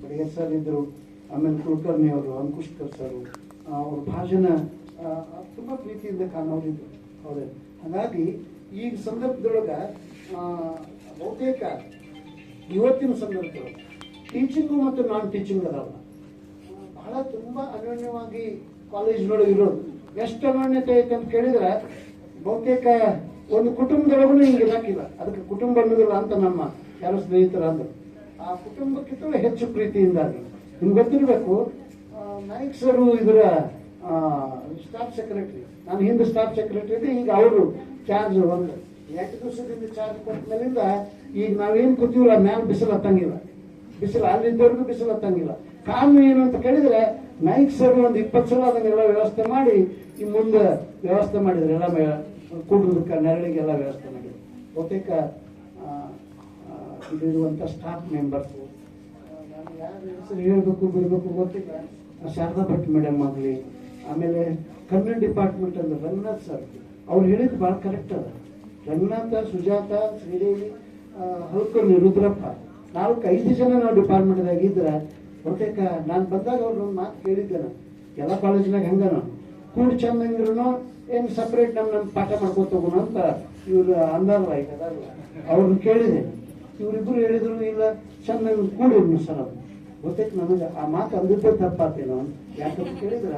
Badiger sir ಇದ್ರು, ಆಮೇಲೆ ಕುಲಕರ್ಣಿ ಅವರು, ಅಂಕುಶ್ಕರ್ ಸರ್, ಅವ್ರ ಭಾಷಣ ತುಂಬ ಪ್ರೀತಿಯಿಂದ ಕಾಣೋರಿದ್ರು ಅವರೇ. ಹಾಗಾಗಿ ಈ ಸಂದರ್ಭದೊಳಗೆ ಬಹುತೇಕ ಇವತ್ತಿನ ಸಂದರ್ಭದೊಳಗೆ ಟೀಚಿಂಗು ಮತ್ತು ನಾನ್ ಟೀಚಿಂಗ್ ಅದಾವ ಬಹಳ ತುಂಬ ಅನ್ಯೋನ್ಯವಾಗಿ ಕಾಲೇಜ್ನೊಳಗೆ ಇರೋದು. ಎಷ್ಟು ಅನ್ಯೋನ್ಯತೆ ಐತೆ ಅಂತ ಕೇಳಿದ್ರೆ ಬಹುತೇಕ ಒಂದು ಕುಟುಂಬದೊಳಗೂ ಹಿಂಗೆ ಇರಾಕಿಲ್ಲ. ಅದಕ್ಕೆ ಕುಟುಂಬ ಅನ್ನೋದಿಲ್ಲ ಅಂತ ನಮ್ಮ ಯಾರು ಸ್ನೇಹಿತರ ಅಂದರು. ಆ ಕುಟುಂಬಕ್ಕಿಂತ ಹೆಚ್ಚು ಪ್ರೀತಿಯಿಂದಾಗಿ ನಿಮ್ಗೆ ಗೊತ್ತಿರಬೇಕು, ನಾಯ್ಕ್ ಸರು ಇದರ ಸ್ಟಾಫ್ ಸೆಕ್ರೆಟರಿ, ನಾನು ಹಿಂದೆ ಸ್ಟಾಫ್ ಸೆಕ್ರೆಟರಿ ಇದ್ದೆ, ಈಗ ಅವರು ಚಾರ್ಜ್ ಒಂದು 2 ದಿವಸದಿಂದ ಚಾರ್ಜ್ ಕೊಟ್ಟ ಮೇಲಿಂದ ಈಗ ನಾವೇನು ಕೂತೀವಲ್ಲ ಮ್ಯಾಲ ಬಿಸಿಲು ಹತ್ತಂಗಿಲ್ಲ, ಬಿಸಿಲು ಅಲ್ಲಿದ್ದವ್ರಿಗೂ ಬಿಸಿಲು ಹತ್ತಂಗಿಲ್ಲ. ಕಾರಣ ಏನು ಅಂತ ಕೇಳಿದ್ರೆ ನಾಯ್ಕ್ ಸರ್ ಒಂದು 20 ಸಲ ಅದನ್ನೆಲ್ಲ ವ್ಯವಸ್ಥೆ ಮಾಡಿ ಈ ಮುಂದೆ ವ್ಯವಸ್ಥೆ ಮಾಡಿದ್ರು, ಎಲ್ಲ ಕೂಡುದಕ್ಕೆ ನೆರಳಿಗೆಲ್ಲ ವ್ಯವಸ್ಥೆ ಮಾಡಿದ್ರು. ಬಹುತೇಕ ಇಲ್ಲಿರುವಂಥ ಸ್ಟಾಫ್ ಮೆಂಬರ್ಸು, ನಾನು ಯಾರು ಹೆಸರು ಹೇಳ್ಬೇಕು ಬಿಡಬೇಕು ಗೊತ್ತಿಲ್ಲ, ಶಾರದಾ ಭಟ್ ಮೇಡಮ್ ಆಗಲಿ, ಆಮೇಲೆ ಕನ್ನಡ ಡಿಪಾರ್ಟ್ಮೆಂಟ್ ಅಂದ್ರೆ ರಂಗನಾಥ್ ಸರ್, ಅವ್ರು ಹೇಳಿದ್ದು ಭಾಳ ಕರೆಕ್ಟ್ ಅದ. ರಂಗನಾಥ, ಸುಜಾತ, ಶ್ರೀದೇವಿ, ಹಲ್ಕರ್ಣಿ, ರುದ್ರಪ್ಪ 4-5 ಜನ ನಾವು ಡಿಪಾರ್ಟ್ಮೆಂಟ್ದಾಗ ಇದ್ರೆ ಬಹುತೇಕ ನಾನು ಬಂದಾಗ ಅವ್ರು ಒಂದು ಮಾತು ಕೇಳಿದ್ದೆ, ನಾನು ಎಲ್ಲ ಕಾಲೇಜಿನಾಗ ಹಂಗ ನಾನು ಕೂಡಿ ಚಂದಂಗಿರೂ ಏನು ಸಪ್ರೇಟ್ ನಮ್ಮ ಪಾಠ ಮಾಡ್ಕೊತ ಹೋಗೋಣ ಅಂತ ಇವ್ರು ಅಂದಾರಲ್ಲ, ಈಗ ಅದಾರಲ್ಲ, ಅವ್ರನ್ನ ಕೇಳಿದೆ. ಇವರಿಬ್ಬರು ಹೇಳಿದ್ರು ಇಲ್ಲ ಚಂದ ಕೂಡಿ ಸರ್. ಬಹುತೇಕ ನನಗೆ ಆ ಮಾತು ಅಂದಿದ್ದೇ ತಪ್ಪಾತೇನೋ, ಯಾಕಂತ ಕೇಳಿದ್ರೆ